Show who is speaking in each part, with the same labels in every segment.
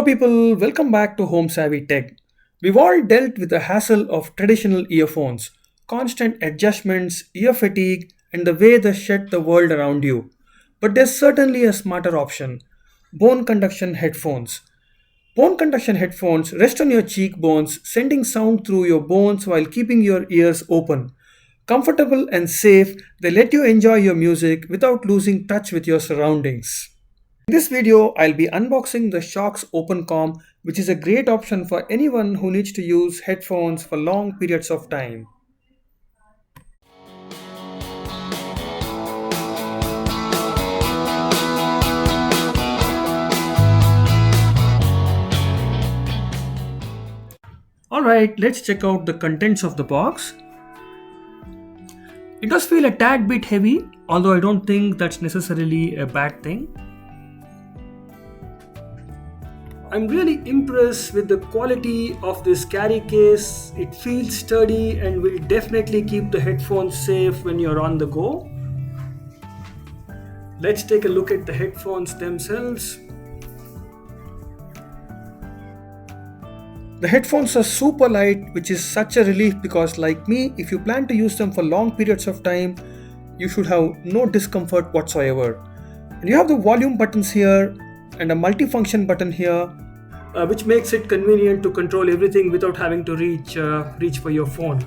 Speaker 1: Hello, people, welcome back to Home Savvy Tech. We've all dealt with the hassle of traditional earphones, constant adjustments, ear fatigue, and the way they shut the world around you. But there's certainly a smarter option: bone conduction headphones. Bone conduction headphones rest on your cheekbones, sending sound through your bones while keeping your ears open. Comfortable and safe, they let you enjoy your music without losing touch with your surroundings. In this video, I'll be unboxing the Shokz OpenComm, which is a great option for anyone who needs to use headphones for long periods of time. Alright, let's check out the contents of the box. It does feel a tad bit heavy, although I don't think that's necessarily a bad thing. I'm really impressed with the quality of this carry case. It feels sturdy and will definitely keep the headphones safe when you're on the go. Let's take a look at the headphones themselves. The headphones are super light, which is such a relief because, like me, if you plan to use them for long periods of time, you should have no discomfort whatsoever. And you have the volume buttons here and a multifunction button here, which makes it convenient to control everything without having to reach for your phone.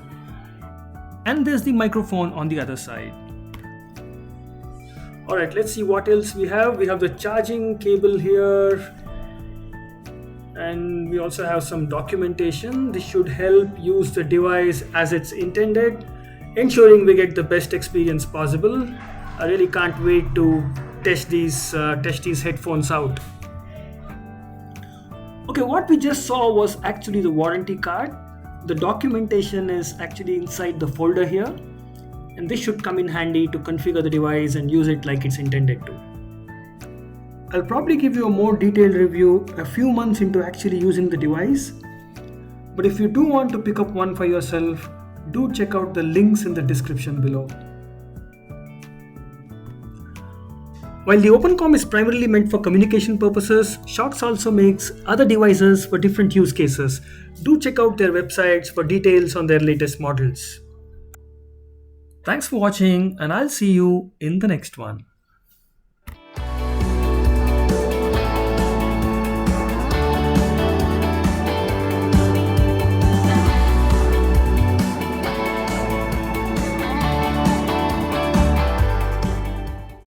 Speaker 1: And there's the microphone on the other side. Alright, let's see what else we have. We have the charging cable here, and we also have some documentation. This should help use the device as it's intended, ensuring we get the best experience possible. I really can't wait to test these headphones out. Okay, what we just saw was actually the warranty card. The documentation is actually inside the folder here, and this should come in handy to configure the device and use it like it's intended to. I'll probably give you a more detailed review a few months into actually using the device. But if you do want to pick up one for yourself, do check out the links in the description below. While the OpenComm is primarily meant for communication purposes, Shokz also makes other devices for different use cases. Do check out their websites for details on their latest models. Thanks for watching, and I'll see you in the next one.